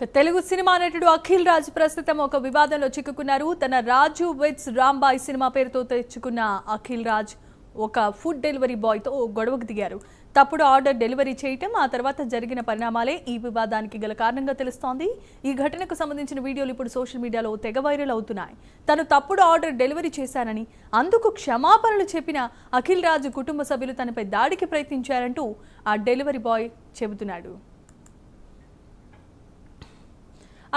Telugu cinema నటుడు అఖిల్ రాజ్ ప్రస్తుతం ఒక వివాదంలో చిక్కుకున్నారు. తన రాజు విత్స్ రాంబాయ్ సినిమా పేరుతో తెచ్చుకున్న అఖిల్ రాజ్ ఒక ఫుడ్ డెలివరీ బాయ్తో గొడవకు దిగారు. తప్పుడు ఆర్డర్ డెలివరీ చేయటం, ఆ తర్వాత జరిగిన పరిణామాలే ఈ వివాదానికి గల కారణంగా తెలుస్తోంది. ఈ ఘటనకు సంబంధించిన వీడియోలు ఇప్పుడు సోషల్ మీడియాలో తెగ వైరల్ అవుతున్నాయి. తను తప్పుడు ఆర్డర్ డెలివరీ చేశానని, అందుకు క్షమాపణలు చెప్పిన అఖిల్ రాజ్ కుటుంబ సభ్యులు తనపై దాడికి ప్రయత్నించారంటూ ఆ డెలివరీ బాయ్ చెబుతున్నాడు.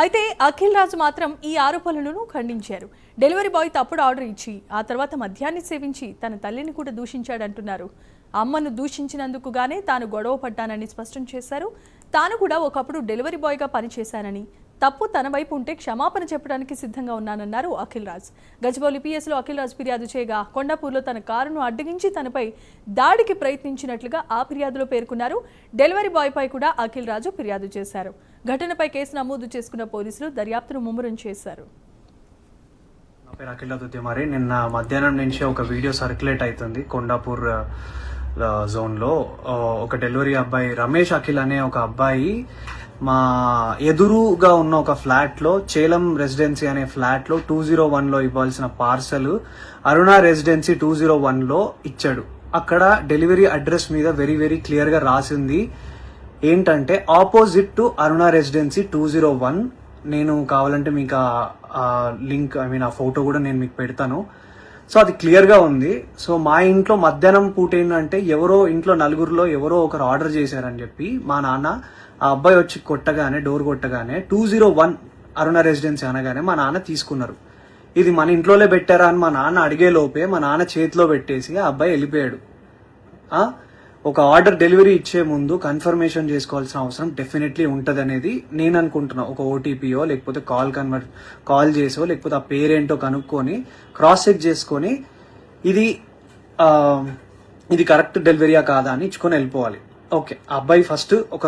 అయితే అఖిల్ రాజ్ మాత్రం ఈ ఆరోపణలను ఖండించారు. డెలివరీ బాయ్ తప్పుడు ఆర్డర్ ఇచ్చి ఆ తర్వాత మద్యాన్ని సేవించి తన తల్లిని కూడా దూషించాడంటున్నారు. అమ్మను దూషించినందుకు గానే తాను గొడవ పడ్డానని స్పష్టం చేశారు. తాను కూడా ఒకప్పుడు డెలివరీ బాయ్గా పనిచేశానని, తప్పు తన వైపు ఉంటే క్షమాపణ చెప్పడానికి సిద్ధంగా ఉన్నానన్నారు అఖిల్ రాజ్. గచ్చిబౌలి పిఎస్లో అఖిల్ రాజ్ ఫిర్యాదు చేయగా కొండాపూర్లో తన కారును అడ్డగించి తనపై దాడికి ప్రయత్నించినట్లుగా ఆ ఫిర్యాదులో పేర్కొన్నారు. డెలివరీ బాయ్పై కూడా అఖిల్ రాజు ఫిర్యాదు చేశారు. ఘటనపై కేసు నమోదు చేసుకున్న పోలీసులు దర్యాప్తును ముమ్మరం చేశారు. నా పేరు అఖిల్ రాజ్. నిన్న మధ్యాహ్నం నుంచి ఒక వీడియో సర్క్యులేట్ అవుతుంది. కొండాపూర్ జోన్లో ఒక డెలివరీ అబ్బాయి రమేష్ అఖిల్ అనే ఒక అబ్బాయి మా ఎదురుగా ఉన్న ఒక ఫ్లాట్లో, చేలం రెసిడెన్సీ అనే ఫ్లాట్లో 201లో ఇవ్వాల్సిన పార్సల్ అరుణ రెసిడెన్సీ 201లో ఇచ్చాడు. అక్కడ డెలివరీ అడ్రస్ మీద వెరీ వెరీ క్లియర్ గా రాసింది ఏంటంటే ఆపోజిట్ టు అరుణ రెసిడెన్సీ 201. నేను కావాలంటే మీకు ఆ లింక్ ఆ ఫోటో కూడా నేను మీకు పెడతాను. సో అది క్లియర్ గా ఉంది. సో మా ఇంట్లో మధ్యాహ్నం పూట ఏంటంటే ఇంట్లో నలుగురిలో ఎవరో ఒకరు ఆర్డర్ చేశారని చెప్పి మా నాన్న ఆ అబ్బాయి వచ్చి డోర్ కొట్టగానే 201 అరుణ రెసిడెన్సీ అనగానే మా నాన్న తీసుకున్నారు. ఇది మన ఇంట్లోనే పెట్టారా అని మా నాన్న అడిగే లోపే మా నాన్న చేతిలో పెట్టేసి ఆ అబ్బాయి వెళ్ళిపోయాడు. ఒక ఆర్డర్ డెలివరీ ఇచ్చే ముందు కన్ఫర్మేషన్ చేసుకోవాల్సిన అవసరం డెఫినెట్లీ ఉంటది అనేది నేను అనుకుంటున్నా. ఒక ఓటీపీయో లేకపోతే కాల్ చేసో లేకపోతే ఆ పేరేంటో కనుక్కొని క్రాస్ చెక్ చేసుకొని ఇది కరెక్ట్ డెలివరీయా కాదా అని ఇచ్చుకొని వెళ్ళిపోవాలి. ఓకే, ఆ అబ్బాయి ఫస్ట్ ఒక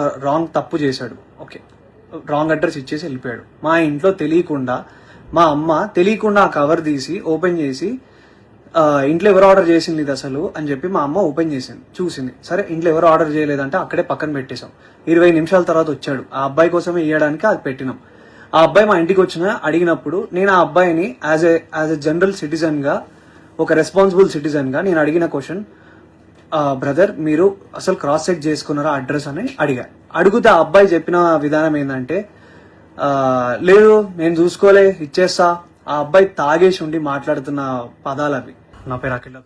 తప్పు చేశాడు. ఓకే, రాంగ్ అడ్రస్ ఇచ్చేసి వెళ్ళిపోయాడు. మా ఇంట్లో తెలియకుండా మా అమ్మ తెలియకుండా ఆ కవర్ తీసి ఓపెన్ చేసి ఇంట్లో ఎవరు ఆర్డర్ చేసింది ఇది అసలు అని చెప్పి మా అమ్మ ఓపెన్ చేసింది, చూసింది. సరే ఇంట్లో ఎవరు ఆర్డర్ చేయలేదంటే అక్కడే పక్కన పెట్టేశాం. 20 నిమిషాల తర్వాత వచ్చాడు. ఆ అబ్బాయి కోసమే ఇవ్వడానికి అది పెట్టినాం. ఆ అబ్బాయి మా ఇంటికి అడిగినప్పుడు నేను ఆ అబ్బాయిని యాజ్ ఎ జనరల్ సిటిజన్ గా, ఒక రెస్పాన్సిబుల్ సిటిజన్ గా నేను అడిగిన క్వశ్చన్, బ్రదర్ మీరు అసలు క్రాస్ చెక్ చేసుకున్నారా అడ్రస్ అని అడిగితే ఆ అబ్బాయి చెప్పిన విధానం ఏంటంటే, లేదు నేను చూసుకోలే ఇచ్చేస్తా. ఆ అబ్బాయి తాగేసి ఉండి మాట్లాడుతున్న పదాలు అవి. నా పేరు అఖిల్.